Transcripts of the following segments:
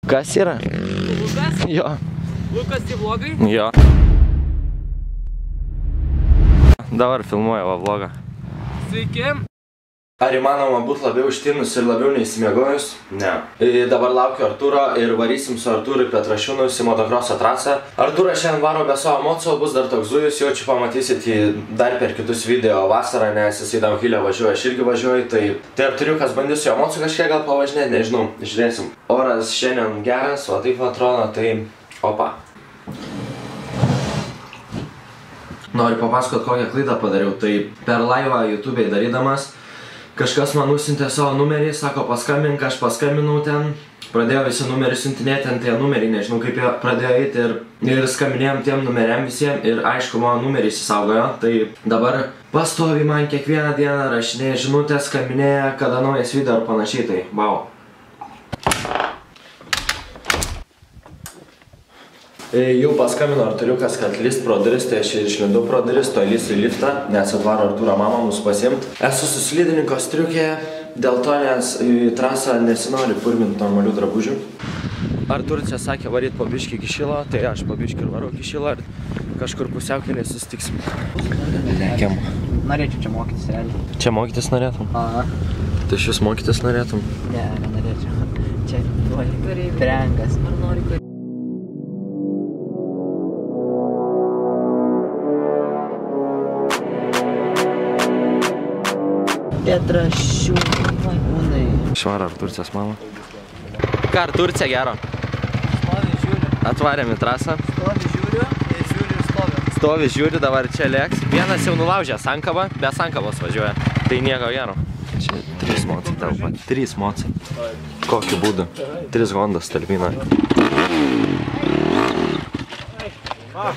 Kas yra? Lukas? Jo. Lukas, tai vlogai? Jo. Dabar filmuoju vlogą. Sveiki. Ar įmanoma būti labiau ištinus ir labiau neįsimiegojus? Ne. Dabar laukiu Artūro ir varysim su Artūru Petrašiūnus į motokroso trasą. Artūras šiandien varo be savo moco, bus dar toks zujus, jau čia pamatysit jį dar per kitus video vasarą, nes jisai downhillę važiuoja, aš irgi važiuoju, tai Artūriukas bandys jo mocu kažkiek gal pavažinėti, nežinau, žiūrėsim. Oras šiandien geras, o taip atrodo, tai opa. Noriu papasakot, kokią klaidą padariau, tai per laivą YouTube'ai darydamas kažkas man nusintė savo numerį, sako paskambink, aš paskambinau ten, pradėjo visi numerius siuntinėti, ten tie numeriai, nežinau kaip jie pradėjo eiti ir skambinėjom tiem numeriam visiem ir aišku mano numerį įsisaugojo, tai dabar pastovi man kiekvieną dieną rašinėja žinutės, skambinėja, kada naujas video ar panašiai, tai wow. Jau paskambino Artūriukas, kad list pro duris, tai aš išlindau pro duris, to lysiu į liftą, nes atvaro Artūro mamą mus pasiimt. Esu su slidininko striukė, dėl to nes į trasą nesinori purminti normalių drabužių. Artūr čia sakė varyt po biškį iki Šilo, tai aš po biškį ir varau iki Šilo ir kažkur pusiaukelėje susitiksim. Lekiam. Norėčiau čia mokytis realiai. Čia mokytis norėtum? Aha. Tai šis mokytis norėtum? Ne, nenorėčiau. Čia nori prengas. Ar nori kur? Petrašiūnai. Švara Artūrcės mama. Ką Artūrcė gero? Stovi, žiūriu. Atvarėm į trasą. Stovi, žiūriu ir žiūriu ir stovi. Stovi, žiūri, dabar čia lėks. Vienas jau nulaužė sankabą, be sankabos važiuoja. Tai nieko gero. Čia 3 mocai telpa. 3 mocai. Kokiu būdu? 3 Hondas talpina.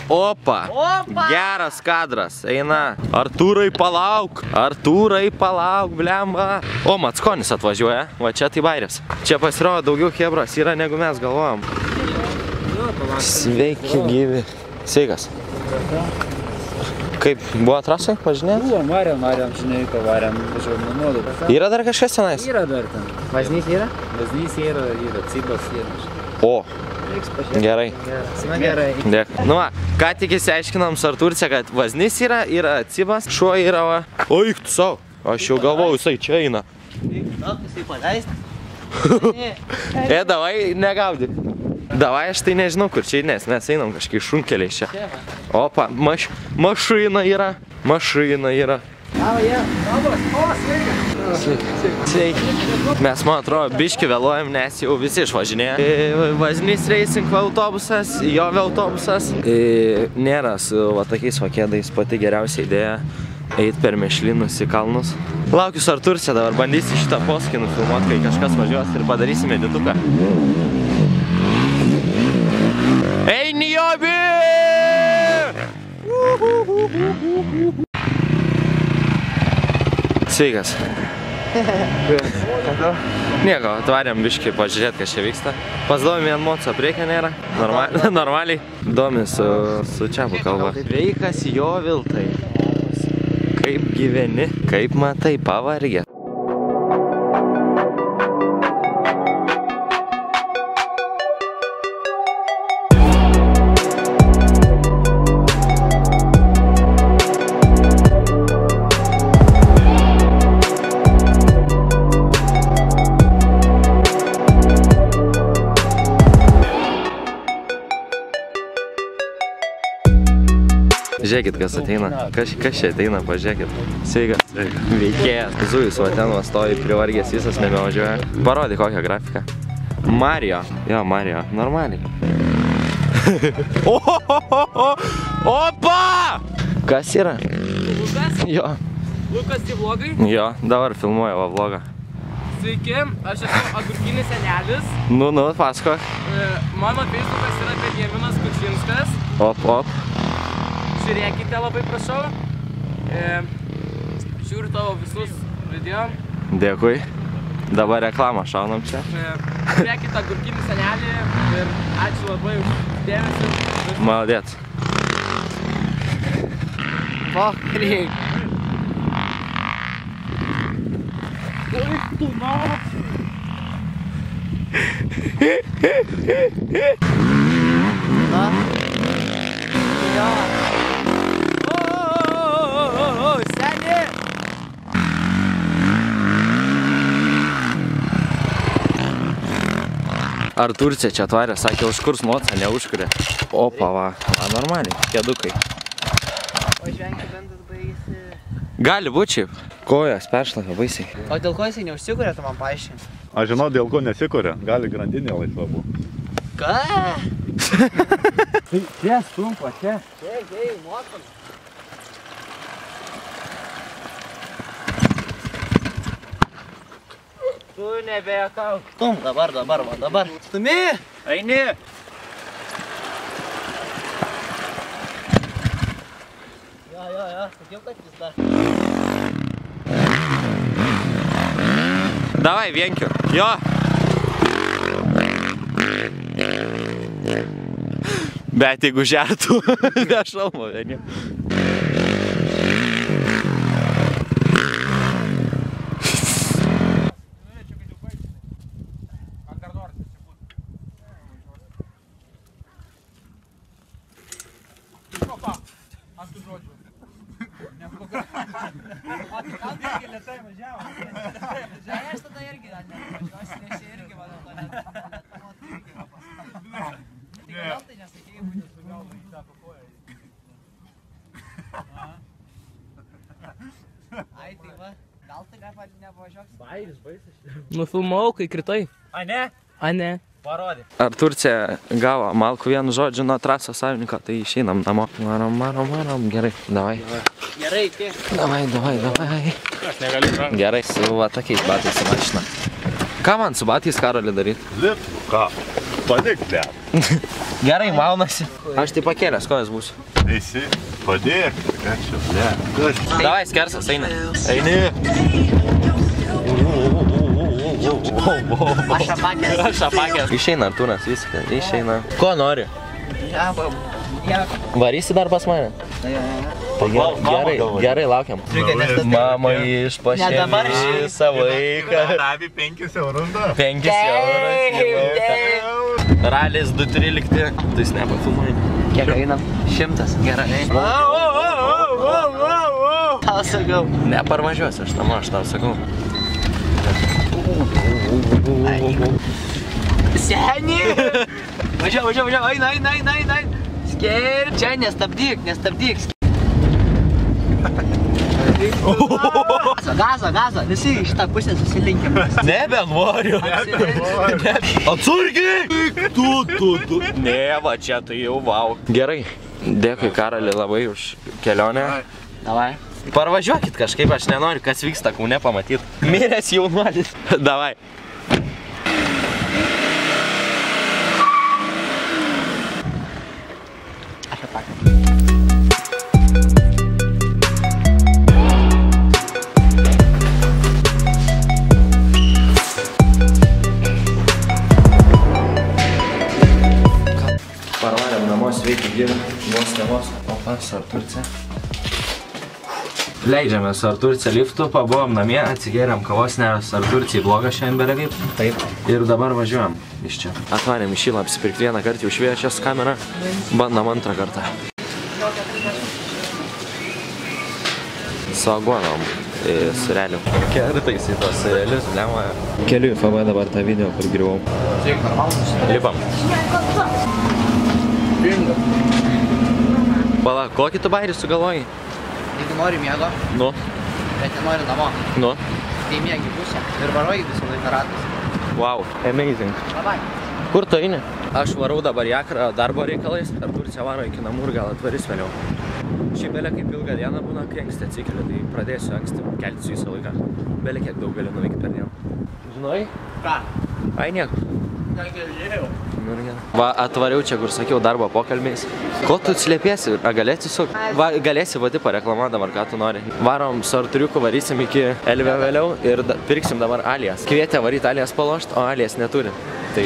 Opa! Geras kadras, eina. Artūrai palauk! Artūrai palauk, blemba! O, Mackonis atvažiuoja, va čia tai bairės. Čia pasirodo daugiau chebros yra negu mes galvojom. Sveiki gyvi. Sveikas. Kaip buvo trasai, važinėjom? Buvo, varėm, žinai, pavarėm, važiuojam nuodu. Yra dar kažkas tenais? Yra dar ten. Vaznys yra? Vaznys yra, cibas yra. O, gerai. Gerai. Dėk. Nu va, ką tik įsiaiškinom su Artūrce, kad vaznys yra cibas, šuo yra va. O, eik tu savo. Aš jau galvoju, jisai čia eina. Jisai paleist? Davai, negaudyk. Davai, aš tai nežinau, kur čia, nes mes einam kažkai šunkeliai čia. Opa, mašina yra. Mašina yra. O, Sveiki. Mes, man atrodo, biškį vėluojam, nes jau visi išvažinėja. Vaznys Racing autobusas, Jovė autobusas. Nėra su va tokiais vakėdais pati geriausia idėja eit per Mešlinus į kalnus. Laukiu su Artūrce, dabar bandysi šitą posakį nufilmuot, kai kažkas važiuos ir padarysime edituką. Eini Jobi! Sveikas. Nieko, atvarėm biškį pažiūrėti, kas čia vyksta. Pasdomį ant moco priekio nėra. Normaliai. Domi su čiapu kalba. Sveikas Joviltai. Kaip gyveni? Kaip matai, pavargę? Žiūrėkit, kas ateina. Kas čia ateina, pažiūrėkit. Sveikas. Veikėjas. Zujus, va ten va stovi privargęs, visas nebevažiuoja. Parodyk kokią grafiką. Mario. Jo, Mario. Normaliai. Opa! Kas yra? Lukas? Jo. Lukas, tai vlogai? Jo, dabar filmuoju vlogą. Sveiki, aš esu Agurkinis senelis. Nu, pasakok. Mano Facebookas yra Benjaminas Kučinskas. Op. Žiūrėkite labai prašau. Žiūriu tavo visus video. Dėkui. Dabar reklamą šaunam čia. Žiūrėkite Agurkinį senelį ir ačiū labai už dėmesį. Maladėt. Pokryk. Na. Jo. Seni. Ar Turcija čia atvarė, sakė, užkurs mocą, neužkuria. Opa, va, normaliai, kėdukai. O žvengia bendas baisi. Gali būt šiaip. Kojas peršlapia baisiai. O dėl ko jisai neužsikuria, tu man paaiškink. Aš žinau, dėl ko nesikuria. Gali grandinė laisva būti. Ką? Čia stumpa, čia. Čia, mokom. Tu nebejakauk. Stum, dabar. Stumi! Eini. Jo, sakiau, kad vis dar. Davai, vienkiu. Jo. Bet jeigu žertų, be šalmo vieni. Aš tada irgi nevažiuosiu, nes čia irgi manau, to net. Tai gal tai nesakėjai būti su galva, jį sako koja. Ai, tai va, gal tai nepavažiuoks? Bairis, baisas. Nufilmavau, kai kritai. A ne? Parodė. Ar Turcija gavo malkų vienu žodžiu nuo trasos savininko, tai išeinam namo. Varom, gerai, davai. Gerai, tiek. Davai. Aš negaliu žangti. Gerai, su va tokiais batais į mašiną. Ką man su batais, Karoli, daryti? Lip, ką? Padėk, ne. Gerai, maunasi. Aš tai pakėlęs, kojas būsiu. Eisi, padėk. Ką čia, ne. Kas? Davai, skersas, eini. Eini. Aš apakęs. Išeina Artūras, viską, išeina. Ko nori? Varysi dar pas mane? Tai gerai, laukiam. Mama išpašėlė savo vaiką. Rabi 5 eurus da. 5 eurus. Ralis 213. Tu jis nepafilmuoji. Kiek einam? 100, gerai. Tau sakau. Neparvažiuosi, aš tau sakau. Seni! Važiuoju, eina. Sker, čia nestabdyk. Gazo, visi iš tą pusę susilinkim. Nebenoriu. Atsurgiai! Tu. Ne, va čia tai jau vau. Gerai, dėkui Karoli labai už kelionę. Davai. Parvažiuokit kažkaip, aš nenoriu, kas vyksta Kaune pamatyt. Miręs jaunuolis. Davai. Aš atpakau. Parvarėm namo, sveiki gyvi, vos. Opas, ar Turcija? Leidžiamės ar Turcija liftu, pabuvom namie, atsigėrėm kavos, nes ar Turcijai bloga šiandien beregiai. Taip. Ir dabar važiuojam iš čia. Atvarėm į Šilą apsipirkti vieną kartą, jau šviečęs kamerą, bandom antrą kartą. Su aguonom sureliu. Kertais į tos surelius, blemoja. Keliu į FB dabar tą video, kur griuvau. Lipam. Pala, kokį tu bairį sugalvojai? Jeigu nori miego, Nu. bet nenori namo, Nu. tai miegi pusę ir varoji visą laiką ratas. Wow, amazing. Labai. Kur tu eini? Aš varau dabar į Akrą darbo reikalais, ar Turcija varo iki namų ir gal atvarys vėliau. Šiaip belė kaip ilgą dieną būna, kai anksti atsikeliu, tai pradėsiu anksti keltis visą laiką. Belė kiek daug galiu nuveikti per dieną. Žinai? Ką? Ai nieko. Negalėjau. Nu ir gerai. Va, atvariau čia, kur sakiau, darbo pokalbiais. Ko tu slėpiesi? A, galėsi su... Va, galėsi vati pareklamuoti dabar, ką tu nori. Varom su Arturiuku, varysim iki Elvio vėliau ir pirksim dabar Alijas. Kvietė varyti Alijas palošt, o Alijas neturi. Tai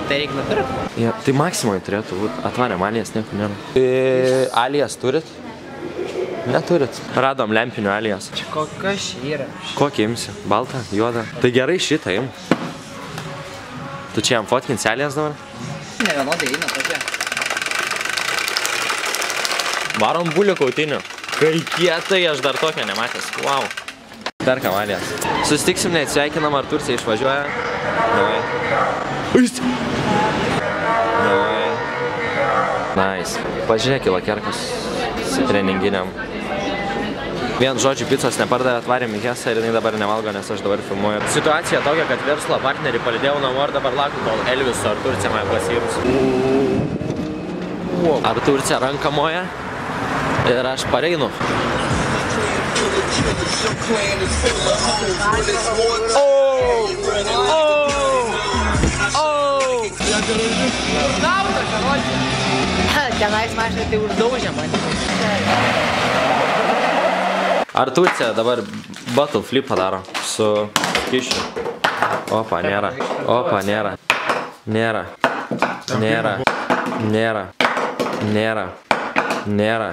reikia nupirkti. Ja, tai maksimai turėtų būti. Atvarėm Alijas, nieko nėra. Alijas turit? Neturit. Radom lempinių Alijas. Čia kokios yra? Kokį imsi? Baltą? Juodą? Tai gerai šitą im. Tu čia jam fotkint selės dabar? Ne vienodai eina tokie. Varom bulių kautinių. Kai kietai, aš dar tokią nematęs. Wow. Perkam alės. Susitiksim, neatsveikinam, ar Turcija išvažiuoja. Davai. Uist! Davai. Nice. Pažiūrėk į lakerkus su treninginiam. Vien žodžių picos nepardavė, atvarėm į Hesą ir jinai dabar nevalgo, nes aš dabar filmuoju. Situacija tokia, kad verslo partnerį palidėjau namo ir dabar laku, kol Elviso ar Turcija mane pasijus. Ar Turcija ranką moja ir aš pareinu. Tenais mašinai tai uždaužė mane. Ar Turcija dabar battle flip padaro su kišiu? Opa, nėra. Opa, nėra. Nėra. Nėra. Nėra. Nėra. Nėra.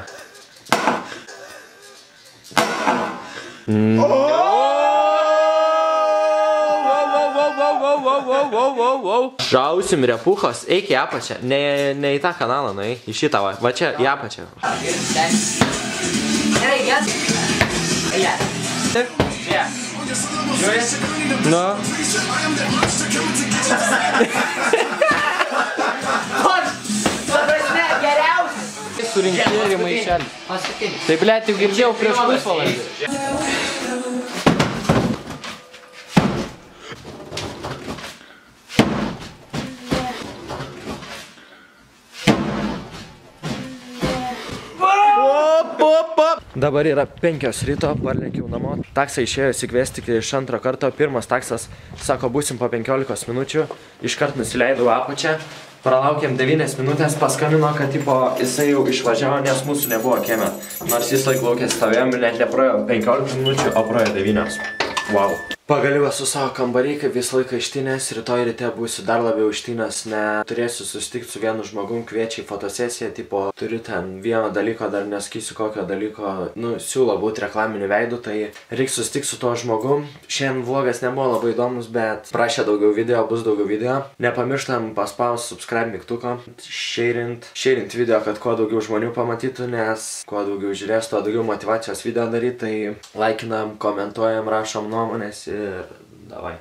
Žausim repuchos, eik į apačią, ne į tą kanalą, nuei, į šitą va, va čia į apačią. Gerai, jas. Eilė. Čia. Žiūrės? Nu. Prasme, geriausias. Surinkėri maišelį. Paskutinį. Tai blėt, jau girdėjau prieš pusvalandį. Dabar yra 5 ryto, parlėkiau namo. Taksą išėjo įsikviesti iš antro karto. Pirmas taksas sako, būsim po 15 minučių. Iškart nusileidau apačią. Pralaukėm 9 minutės, paskambino, kad jisai jau išvažiavo, nes mūsų nebuvo kieme. Nors jis laik laukė stovėjom ir net nepraėjo 15 minučių, o praėjo 9. Wow. Pagaliau esu savo kambarį, kaip visą laiką ištinęs, rytoj ryte būsiu dar labiau ištinęs, turėsiu susitikti su vienu žmogum, kviečia į fotosesiją, tipo, turiu ten vieno dalyko, dar nesakysiu kokio dalyko, siūlo būti reklaminiu veidu, tai reiks susitikti su tuo žmogum. Šiandien vlogas nebuvo labai įdomus, bet prašė daugiau video, bus daugiau video. Nepamirštam paspaus subscribe mygtuko, share'int video, kad kuo daugiau žmonių pamatytų, nes kuo daugiau žiūrės, tuo daugiau motivacijos video daryti, tai laikinam, komentuojam, rašom nuomonės ir davai.